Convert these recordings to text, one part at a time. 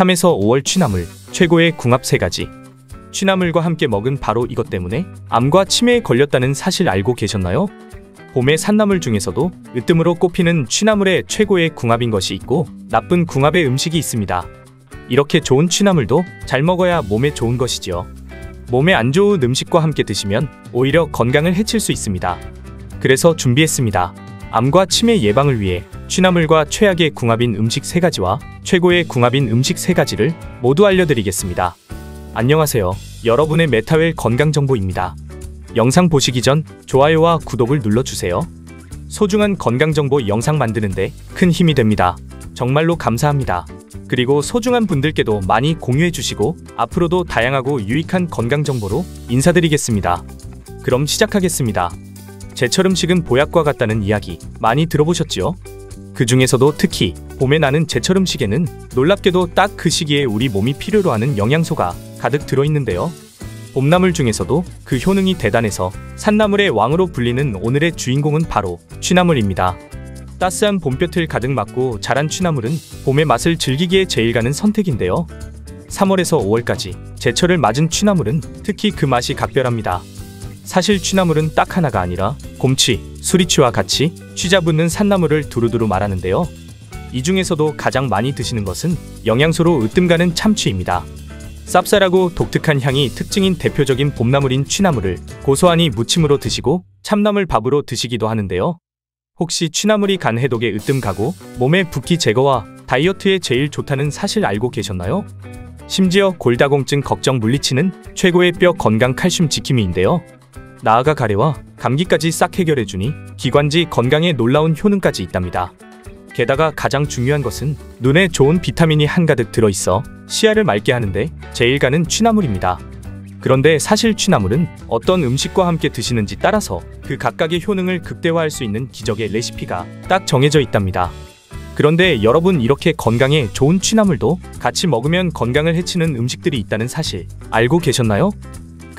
3에서 5월 취나물, 최고의 궁합 3가지. 취나물과 함께 먹은 바로 이것 때문에 암과 치매에 걸렸다는 사실 알고 계셨나요? 봄의 산나물 중에서도 으뜸으로 꼽히는 취나물의 최고의 궁합인 것이 있고 나쁜 궁합의 음식이 있습니다. 이렇게 좋은 취나물도 잘 먹어야 몸에 좋은 것이지요. 몸에 안 좋은 음식과 함께 드시면 오히려 건강을 해칠 수 있습니다. 그래서 준비했습니다. 암과 치매 예방을 위해 취나물과 최악의 궁합인 음식 3가지와 최고의 궁합인 음식 3가지를 모두 알려드리겠습니다. 안녕하세요. 여러분의 메타웰 건강정보입니다. 영상 보시기 전 좋아요와 구독을 눌러주세요. 소중한 건강정보 영상 만드는데 큰 힘이 됩니다. 정말로 감사합니다. 그리고 소중한 분들께도 많이 공유해주시고 앞으로도 다양하고 유익한 건강정보로 인사드리겠습니다. 그럼 시작하겠습니다. 제철 음식은 보약과 같다는 이야기 많이 들어보셨지요? 그 중에서도 특히 봄에 나는 제철 음식에는 놀랍게도 딱 그 시기에 우리 몸이 필요로 하는 영양소가 가득 들어있는데요. 봄나물 중에서도 그 효능이 대단해서 산나물의 왕으로 불리는 오늘의 주인공은 바로 취나물입니다. 따스한 봄볕을 가득 맞고 자란 취나물은 봄의 맛을 즐기기에 제일 가는 선택인데요. 3월에서 5월까지 제철을 맞은 취나물은 특히 그 맛이 각별합니다. 사실 취나물은 딱 하나가 아니라 곰취, 수리취와 같이 취 잡는 산나물을 두루두루 말하는데요. 이 중에서도 가장 많이 드시는 것은 영양소로 으뜸 가는 참취입니다. 쌉쌀하고 독특한 향이 특징인 대표적인 봄나물인 취나물을 고소하니 무침으로 드시고 참나물 밥으로 드시기도 하는데요. 혹시 취나물이 간 해독에 으뜸 가고 몸의 붓기 제거와 다이어트에 제일 좋다는 사실 알고 계셨나요? 심지어 골다공증 걱정 물리치는 최고의 뼈 건강 칼슘 지킴이인데요. 나아가 가래와 감기까지 싹 해결해주니 기관지 건강에 놀라운 효능까지 있답니다. 게다가 가장 중요한 것은 눈에 좋은 비타민이 한가득 들어있어 시야를 맑게 하는데 제일 가는 취나물입니다. 그런데 사실 취나물은 어떤 음식과 함께 드시는지 따라서 그 각각의 효능을 극대화할 수 있는 기적의 레시피가 딱 정해져 있답니다. 그런데 여러분, 이렇게 건강에 좋은 취나물도 같이 먹으면 건강을 해치는 음식들이 있다는 사실 알고 계셨나요?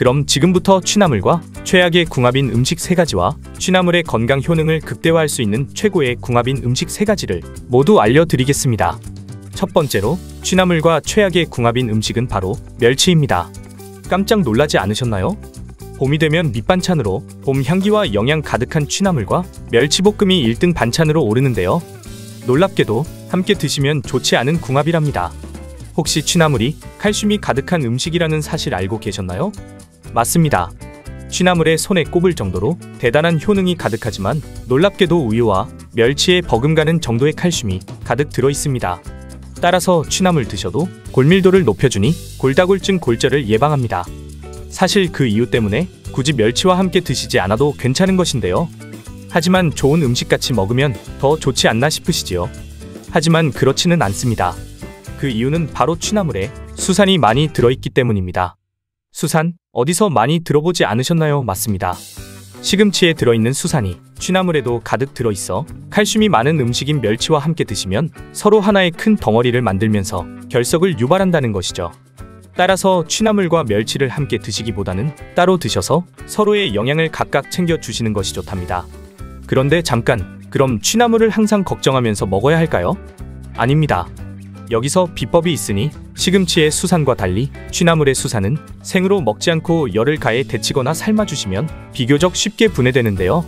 그럼 지금부터 취나물과 최악의 궁합인 음식 3가지와 취나물의 건강 효능을 극대화할 수 있는 최고의 궁합인 음식 3가지를 모두 알려드리겠습니다. 첫 번째로 취나물과 최악의 궁합인 음식은 바로 멸치입니다. 깜짝 놀라지 않으셨나요? 봄이 되면 밑반찬으로 봄 향기와 영양 가득한 취나물과 멸치볶음이 1등 반찬으로 오르는데요. 놀랍게도 함께 드시면 좋지 않은 궁합이랍니다. 혹시 취나물이 칼슘이 가득한 음식이라는 사실 알고 계셨나요? 맞습니다. 취나물에 손에 꼽을 정도로 대단한 효능이 가득하지만 놀랍게도 우유와 멸치에 버금가는 정도의 칼슘이 가득 들어있습니다. 따라서 취나물 드셔도 골밀도를 높여주니 골다공증 골절을 예방합니다. 사실 그 이유 때문에 굳이 멸치와 함께 드시지 않아도 괜찮은 것인데요. 하지만 좋은 음식같이 먹으면 더 좋지 않나 싶으시지요? 하지만 그렇지는 않습니다. 그 이유는 바로 취나물에 수산이 많이 들어있기 때문입니다. 수산, 어디서 많이 들어보지 않으셨나요? 맞습니다. 시금치에 들어있는 수산이 취나물에도 가득 들어있어 칼슘이 많은 음식인 멸치와 함께 드시면 서로 하나의 큰 덩어리를 만들면서 결석을 유발한다는 것이죠. 따라서 취나물과 멸치를 함께 드시기보다는 따로 드셔서 서로의 영양을 각각 챙겨주시는 것이 좋답니다. 그런데 잠깐, 그럼 취나물을 항상 걱정하면서 먹어야 할까요? 아닙니다. 여기서 비법이 있으니 시금치의 수산과 달리 취나물의 수산은 생으로 먹지 않고 열을 가해 데치거나 삶아주시면 비교적 쉽게 분해되는데요.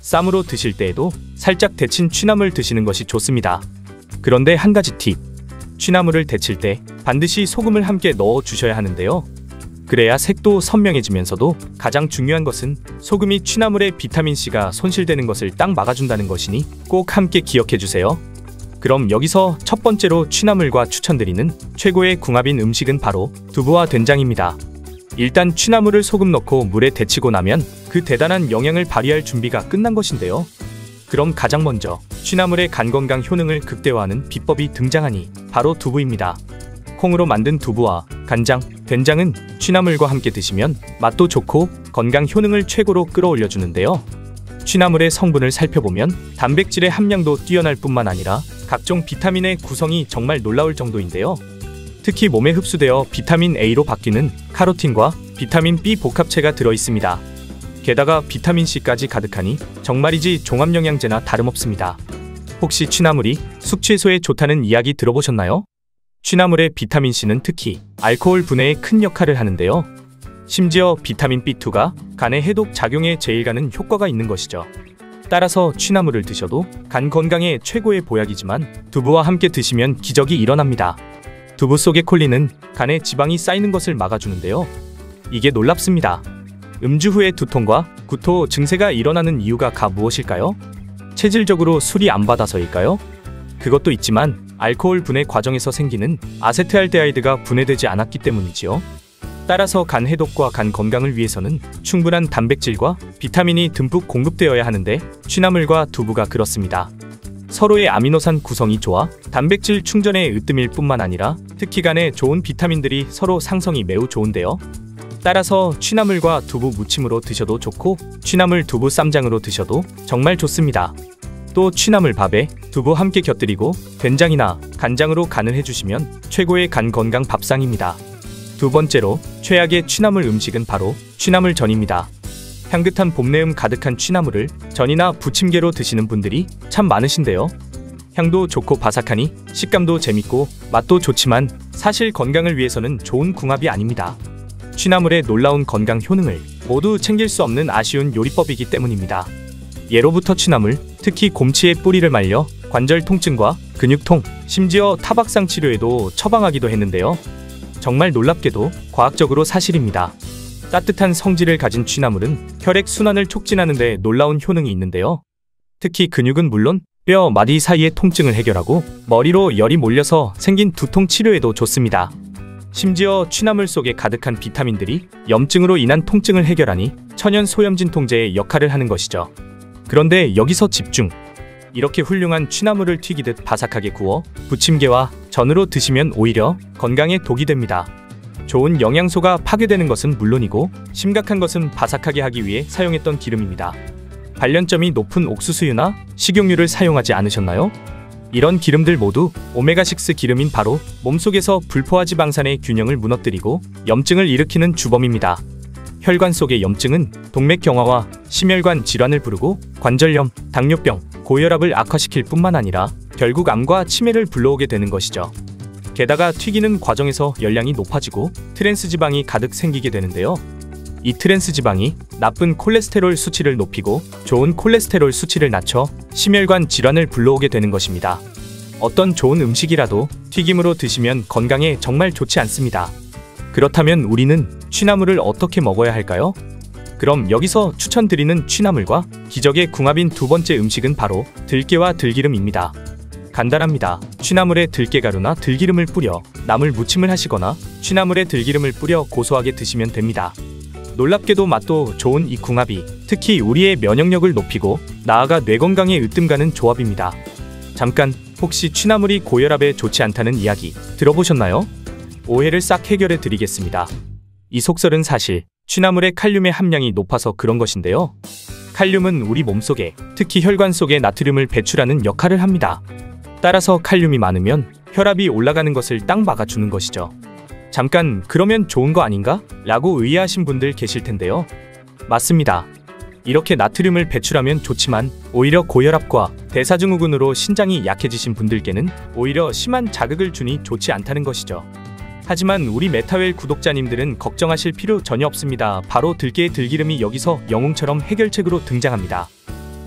쌈으로 드실 때에도 살짝 데친 취나물 드시는 것이 좋습니다. 그런데 한 가지 팁. 취나물을 데칠 때 반드시 소금을 함께 넣어 주셔야 하는데요. 그래야 색도 선명해지면서도 가장 중요한 것은 소금이 취나물의 비타민C가 손실되는 것을 딱 막아준다는 것이니 꼭 함께 기억해 주세요. 그럼 여기서 첫 번째로 취나물과 추천드리는 최고의 궁합인 음식은 바로 두부와 된장입니다. 일단 취나물을 소금 넣고 물에 데치고 나면 그 대단한 영양을 발휘할 준비가 끝난 것인데요. 그럼 가장 먼저 취나물의 간 건강 효능을 극대화하는 비법이 등장하니 바로 두부입니다. 콩으로 만든 두부와 간장, 된장은 취나물과 함께 드시면 맛도 좋고 건강 효능을 최고로 끌어올려주는데요. 취나물의 성분을 살펴보면 단백질의 함량도 뛰어날 뿐만 아니라 각종 비타민의 구성이 정말 놀라울 정도인데요. 특히 몸에 흡수되어 비타민 A로 바뀌는 카로틴과 비타민 B 복합체가 들어있습니다. 게다가 비타민C까지 가득하니 정말이지 종합영양제나 다름없습니다. 혹시 취나물이 숙취해소에 좋다는 이야기 들어보셨나요? 취나물의 비타민C는 특히 알코올 분해에 큰 역할을 하는데요. 심지어 비타민 B2가 간의 해독 작용에 제일 가는 효과가 있는 것이죠. 따라서 취나물을 드셔도 간 건강에 최고의 보약이지만 두부와 함께 드시면 기적이 일어납니다. 두부 속의 콜린은 간에 지방이 쌓이는 것을 막아주는데요. 이게 놀랍습니다. 음주 후에 두통과 구토 증세가 일어나는 이유가 무엇일까요? 체질적으로 술이 안 받아서일까요? 그것도 있지만 알코올 분해 과정에서 생기는 아세트알데하이드가 분해되지 않았기 때문이지요. 따라서 간 해독과 간 건강을 위해서는 충분한 단백질과 비타민이 듬뿍 공급되어야 하는데 취나물과 두부가 그렇습니다. 서로의 아미노산 구성이 좋아 단백질 충전에 으뜸일 뿐만 아니라 특히 간에 좋은 비타민들이 서로 상성이 매우 좋은데요. 따라서 취나물과 두부 무침으로 드셔도 좋고 취나물 두부 쌈장으로 드셔도 정말 좋습니다. 또 취나물 밥에 두부 함께 곁들이고 된장이나 간장으로 간을 해주시면 최고의 간 건강 밥상입니다. 두 번째로 최악의 취나물 음식은 바로 취나물전입니다. 향긋한 봄내음 가득한 취나물을 전이나 부침개로 드시는 분들이 참 많으신데요. 향도 좋고 바삭하니 식감도 재밌고 맛도 좋지만 사실 건강을 위해서는 좋은 궁합이 아닙니다. 취나물의 놀라운 건강 효능을 모두 챙길 수 없는 아쉬운 요리법이기 때문입니다. 예로부터 취나물, 특히 곰치의 뿌리를 말려 관절 통증과 근육통, 심지어 타박상 치료에도 처방하기도 했는데요. 정말 놀랍게도 과학적으로 사실입니다. 따뜻한 성질을 가진 취나물은 혈액순환을 촉진하는 데 놀라운 효능이 있는데요. 특히 근육은 물론 뼈, 마디 사이의 통증을 해결하고 머리로 열이 몰려서 생긴 두통 치료에도 좋습니다. 심지어 취나물 속에 가득한 비타민들이 염증으로 인한 통증을 해결하니 천연 소염진 통제의 역할을 하는 것이죠. 그런데 여기서 집중! 이렇게 훌륭한 취나물을 튀기듯 바삭하게 구워 부침개와 전으로 드시면 오히려 건강에 독이 됩니다. 좋은 영양소가 파괴되는 것은 물론이고 심각한 것은 바삭하게 하기 위해 사용했던 기름입니다. 발련점이 높은 옥수수유나 식용유를 사용하지 않으셨나요? 이런 기름들 모두 오메가6 기름인 바로 몸속에서 불포화 지방산의 균형을 무너뜨리고 염증을 일으키는 주범입니다. 혈관 속의 염증은 동맥경화와 심혈관 질환을 부르고 관절염, 당뇨병, 고혈압을 악화시킬 뿐만 아니라 결국 암과 치매를 불러오게 되는 것이죠. 게다가 튀기는 과정에서 열량이 높아지고 트랜스지방이 가득 생기게 되는데요. 이 트랜스지방이 나쁜 콜레스테롤 수치를 높이고 좋은 콜레스테롤 수치를 낮춰 심혈관 질환을 불러오게 되는 것입니다. 어떤 좋은 음식이라도 튀김으로 드시면 건강에 정말 좋지 않습니다. 그렇다면 우리는 취나물을 어떻게 먹어야 할까요? 그럼 여기서 추천드리는 취나물과 기적의 궁합인 두 번째 음식은 바로 들깨와 들기름입니다. 간단합니다. 취나물에 들깨가루나 들기름을 뿌려 나물 무침을 하시거나 취나물에 들기름을 뿌려 고소하게 드시면 됩니다. 놀랍게도 맛도 좋은 이 궁합이 특히 우리의 면역력을 높이고 나아가 뇌 건강에 으뜸가는 조합입니다. 잠깐, 혹시 취나물이 고혈압에 좋지 않다는 이야기 들어보셨나요? 오해를 싹 해결해 드리겠습니다. 이 속설은 사실 취나물의 칼륨의 함량이 높아서 그런 것인데요. 칼륨은 우리 몸속에, 특히 혈관 속에 나트륨을 배출하는 역할을 합니다. 따라서 칼륨이 많으면 혈압이 올라가는 것을 딱 막아주는 것이죠. 잠깐, 그러면 좋은 거 아닌가? 라고 의아하신 분들 계실 텐데요. 맞습니다. 이렇게 나트륨을 배출하면 좋지만 오히려 고혈압과 대사증후군으로 신장이 약해지신 분들께는 오히려 심한 자극을 주니 좋지 않다는 것이죠. 하지만 우리 메타웰 구독자님들은 걱정하실 필요 전혀 없습니다. 바로 들깨의 들기름이 여기서 영웅처럼 해결책으로 등장합니다.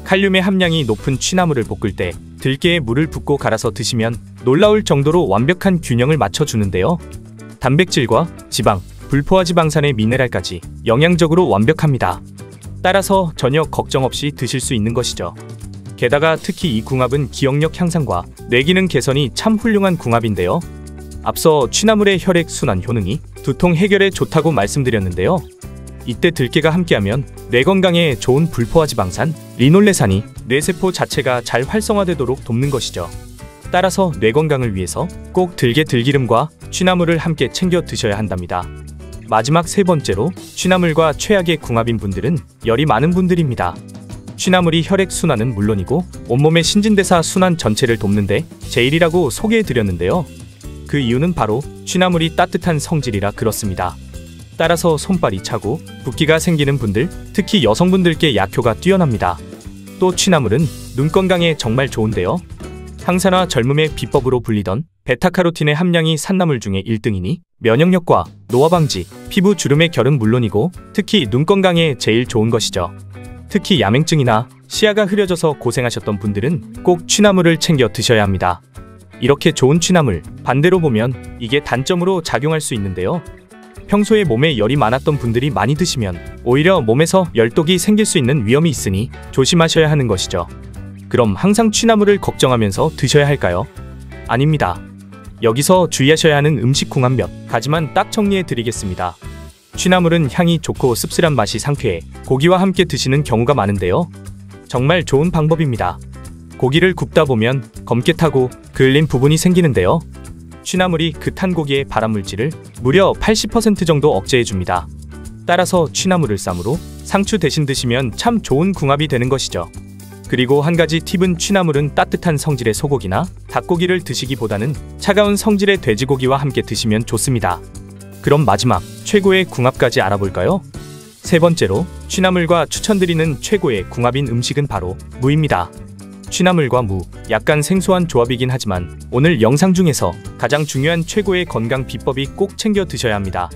칼륨의 함량이 높은 취나물을 볶을 때 들깨에 물을 붓고 갈아서 드시면 놀라울 정도로 완벽한 균형을 맞춰주는데요. 단백질과 지방, 불포화 지방산의 미네랄까지 영양적으로 완벽합니다. 따라서 전혀 걱정 없이 드실 수 있는 것이죠. 게다가 특히 이 궁합은 기억력 향상과 뇌기능 개선이 참 훌륭한 궁합인데요. 앞서 취나물의 혈액순환 효능이 두통 해결에 좋다고 말씀드렸는데요. 이때 들깨가 함께하면 뇌 건강에 좋은 불포화 지방산, 리놀레산이 뇌세포 자체가 잘 활성화되도록 돕는 것이죠. 따라서 뇌 건강을 위해서 꼭 들깨 들기름과 취나물을 함께 챙겨 드셔야 한답니다. 마지막 세 번째로 취나물과 최악의 궁합인 분들은 열이 많은 분들입니다. 취나물이 혈액순환은 물론이고 온몸의 신진대사 순환 전체를 돕는데 제일이라고 소개해드렸는데요. 그 이유는 바로 취나물이 따뜻한 성질이라 그렇습니다. 따라서 손발이 차고 붓기가 생기는 분들, 특히 여성분들께 약효가 뛰어납니다. 또 취나물은 눈 건강에 정말 좋은데요. 항산화 젊음의 비법으로 불리던 베타카로틴의 함량이 산나물 중에 1등이니 면역력과 노화 방지, 피부 주름의 결은 물론이고 특히 눈 건강에 제일 좋은 것이죠. 특히 야맹증이나 시야가 흐려져서 고생하셨던 분들은 꼭 취나물을 챙겨 드셔야 합니다. 이렇게 좋은 취나물, 반대로 보면 이게 단점으로 작용할 수 있는데요. 평소에 몸에 열이 많았던 분들이 많이 드시면 오히려 몸에서 열독이 생길 수 있는 위험이 있으니 조심하셔야 하는 것이죠. 그럼 항상 취나물을 걱정하면서 드셔야 할까요? 아닙니다. 여기서 주의하셔야 하는 음식 궁합 몇 가지만 딱 정리해 드리겠습니다. 취나물은 향이 좋고 씁쓸한 맛이 상쾌해 고기와 함께 드시는 경우가 많은데요. 정말 좋은 방법입니다. 고기를 굽다 보면 검게 타고 그을린 부분이 생기는데요. 취나물이 그 탄 고기의 발암물질을 무려 80% 정도 억제해줍니다. 따라서 취나물을 쌈으로 상추 대신 드시면 참 좋은 궁합이 되는 것이죠. 그리고 한 가지 팁은 취나물은 따뜻한 성질의 소고기나 닭고기를 드시기보다는 차가운 성질의 돼지고기와 함께 드시면 좋습니다. 그럼 마지막 최고의 궁합까지 알아볼까요? 세 번째로 취나물과 추천드리는 최고의 궁합인 음식은 바로 무입니다. 취나물과 무, 약간 생소한 조합이긴 하지만 오늘 영상 중에서 가장 중요한 최고의 건강 비법이 꼭 챙겨 드셔야 합니다.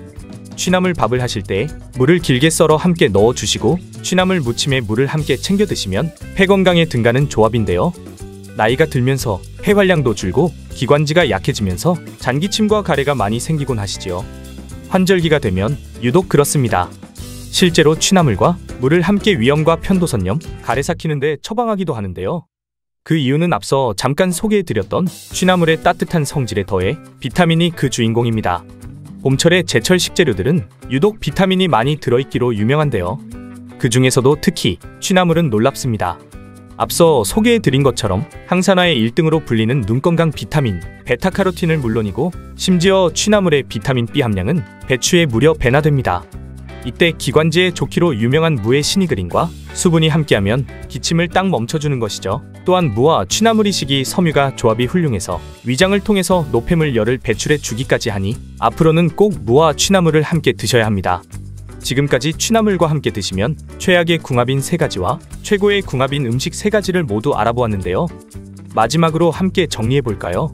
취나물 밥을 하실 때 물을 길게 썰어 함께 넣어주시고 취나물 무침에 물을 함께 챙겨 드시면 폐 건강에 든가는 조합인데요. 나이가 들면서 폐활량도 줄고 기관지가 약해지면서 잔기침과 가래가 많이 생기곤 하시지요. 환절기가 되면 유독 그렇습니다. 실제로 취나물과 물을 함께 위염과 편도선염, 가래 삭히는데 처방하기도 하는데요. 그 이유는 앞서 잠깐 소개해드렸던 취나물의 따뜻한 성질에 더해 비타민이 그 주인공입니다. 봄철의 제철 식재료들은 유독 비타민이 많이 들어있기로 유명한데요. 그 중에서도 특히 취나물은 놀랍습니다. 앞서 소개해드린 것처럼 항산화의 1등으로 불리는 눈건강 비타민, 베타카로틴을 물론이고 심지어 취나물의 비타민 B 함량은 배추에 무려 배나 됩니다. 이때 기관지에 좋기로 유명한 무의 시니그린과 수분이 함께하면 기침을 딱 멈춰주는 것이죠. 또한 무와 취나물이식이 섬유가 조합이 훌륭해서 위장을 통해서 노폐물 열을 배출해 주기까지 하니 앞으로는 꼭 무와 취나물을 함께 드셔야 합니다. 지금까지 취나물과 함께 드시면 최악의 궁합인 3가지와 최고의 궁합인 음식 3가지를 모두 알아보았는데요. 마지막으로 함께 정리해볼까요?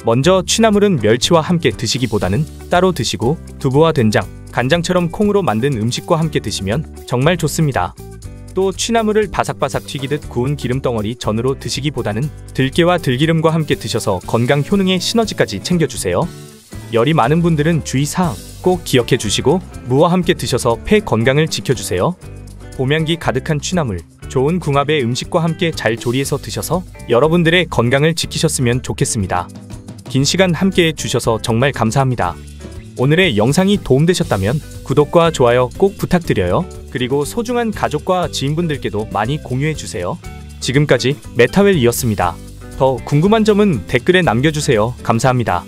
먼저 취나물은 멸치와 함께 드시기보다는 따로 드시고 두부와 된장, 간장처럼 콩으로 만든 음식과 함께 드시면 정말 좋습니다. 또 취나물을 바삭바삭 튀기듯 구운 기름덩어리 전으로 드시기보다는 들깨와 들기름과 함께 드셔서 건강 효능의 시너지까지 챙겨주세요. 열이 많은 분들은 주의사항 꼭 기억해 주시고 무와 함께 드셔서 폐 건강을 지켜주세요. 봄향기 가득한 취나물, 좋은 궁합의 음식과 함께 잘 조리해서 드셔서 여러분들의 건강을 지키셨으면 좋겠습니다. 긴 시간 함께해 주셔서 정말 감사합니다. 오늘의 영상이 도움되셨다면 구독과 좋아요 꼭 부탁드려요. 그리고 소중한 가족과 지인분들께도 많이 공유해주세요. 지금까지 메타웰이었습니다. 더 궁금한 점은 댓글에 남겨주세요. 감사합니다.